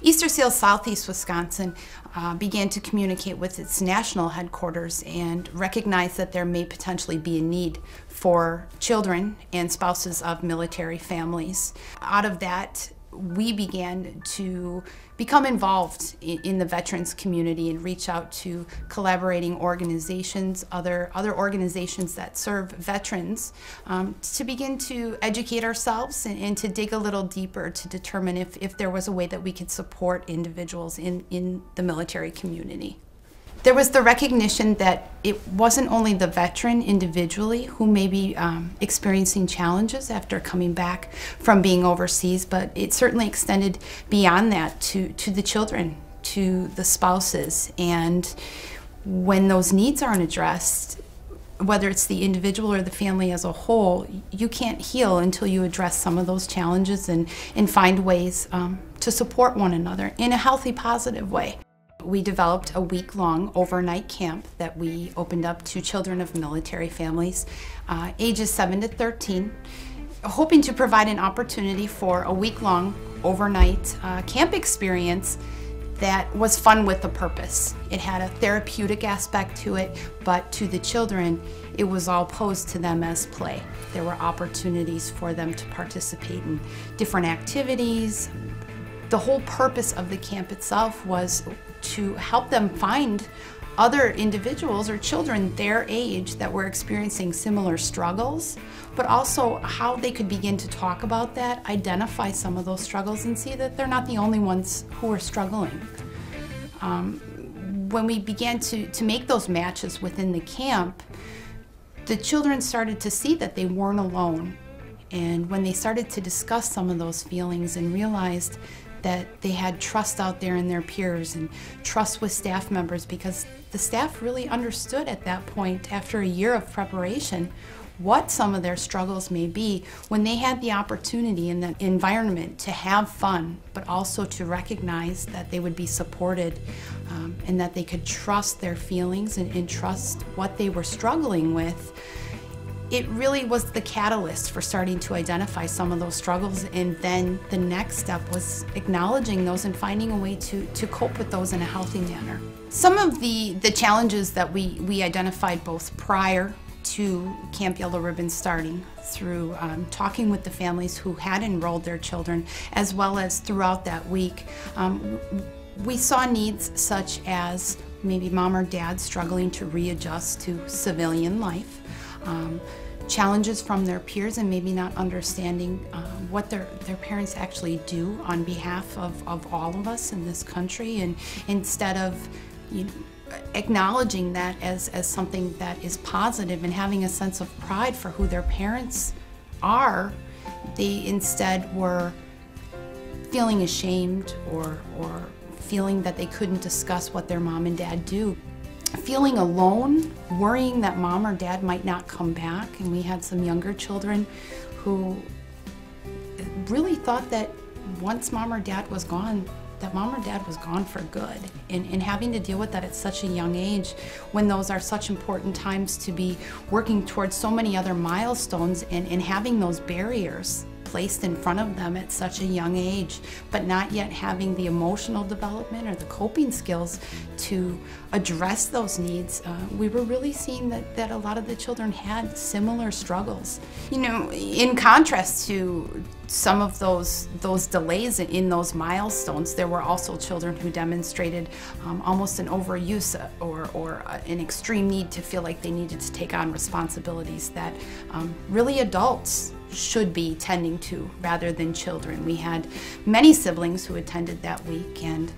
Easter Seals Southeast Wisconsin began to communicate with its national headquarters and recognized that there may potentially be a need for children and spouses of military families. Out of that, we began to become involved in the veterans community and reach out to collaborating organizations, other organizations that serve veterans, to begin to educate ourselves and to dig a little deeper to determine if there was a way that we could support individuals in the military community. There was the recognition that it wasn't only the veteran individually who may be experiencing challenges after coming back from being overseas, but it certainly extended beyond that to the children, to the spouses. And when those needs aren't addressed, whether it's the individual or the family as a whole, you can't heal until you address some of those challenges and find ways to support one another in a healthy, positive way. We developed a week-long overnight camp that we opened up to children of military families, ages 7 to 13, hoping to provide an opportunity for a week-long overnight camp experience that was fun with a purpose. It had a therapeutic aspect to it, but to the children, it was all posed to them as play. There were opportunities for them to participate in different activities. The whole purpose of the camp itself was to help them find other individuals or children their age that were experiencing similar struggles, but also how they could begin to talk about that, identify some of those struggles, and see that they're not the only ones who are struggling. When we began to make those matches within the camp, the children started to see that they weren't alone. And when they started to discuss some of those feelings and realized that they had trust out there in their peers and trust with staff members, because the staff really understood at that point, after a year of preparation, what some of their struggles may be, when they had the opportunity in that environment to have fun, but also to recognize that they would be supported and that they could trust their feelings and trust what they were struggling with. It really was the catalyst for starting to identify some of those struggles, and then the next step was acknowledging those and finding a way to cope with those in a healthy manner. Some of the challenges that we identified both prior to Camp Yellow Ribbon starting, through talking with the families who had enrolled their children, as well as throughout that week, we saw needs such as maybe mom or dad struggling to readjust to civilian life, challenges from their peers and maybe not understanding what their parents actually do on behalf of all of us in this country, and instead of acknowledging that as something that is positive and having a sense of pride for who their parents are, they instead were feeling ashamed or feeling that they couldn't discuss what their mom and dad do. Feeling alone, worrying that mom or dad might not come back, and we had some younger children who really thought that once mom or dad was gone, that mom or dad was gone for good, and having to deal with that at such a young age, when those are such important times to be working towards so many other milestones, and having those barriers placed in front of them at such a young age, but not yet having the emotional development or the coping skills to address those needs. We were really seeing that a lot of the children had similar struggles. In contrast to some of those delays in those milestones, there were also children who demonstrated almost an overuse or an extreme need to feel like they needed to take on responsibilities that really adults should be tending to rather than children. We had many siblings who attended that week, and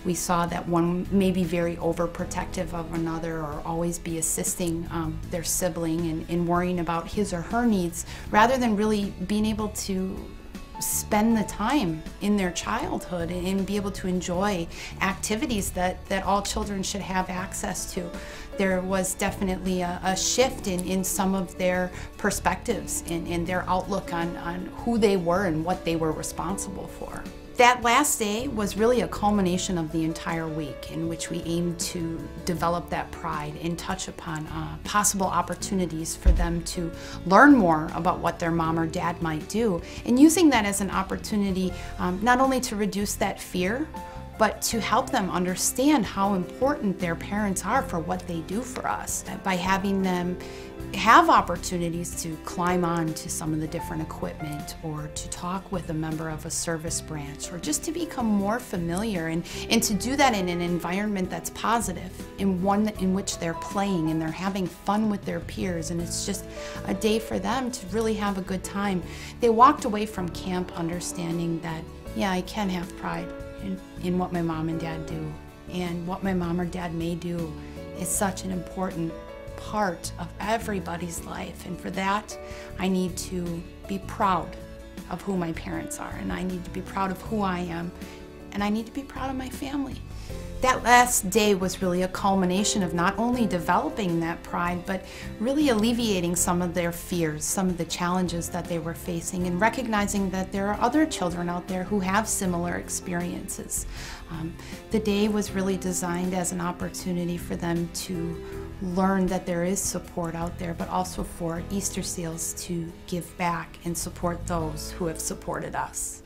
we saw that one may be very overprotective of another or always be assisting their sibling and worrying about his or her needs rather than really being able to spend the time in their childhood and be able to enjoy activities that all children should have access to. There was definitely a shift in some of their perspectives and their outlook on who they were and what they were responsible for. That last day was really a culmination of the entire week in which we aimed to develop that pride and touch upon possible opportunities for them to learn more about what their mom or dad might do, and using that as an opportunity not only to reduce that fear, but to help them understand how important their parents are for what they do for us. By having them have opportunities to climb on to some of the different equipment, or to talk with a member of a service branch, or just to become more familiar, and to do that in an environment that's positive, in one in which they're playing and they're having fun with their peers, and it's just a day for them to really have a good time. They walked away from camp understanding that, yeah, I can have pride in what my mom and dad do, and what my mom or dad may do is such an important part of everybody's life, and for that I need to be proud of who my parents are, and I need to be proud of who I am, and I need to be proud of my family. That last day was really a culmination of not only developing that pride, but really alleviating some of their fears, some of the challenges that they were facing, and recognizing that there are other children out there who have similar experiences. The day was really designed as an opportunity for them to learn that there is support out there, but also for Easter Seals to give back and support those who have supported us.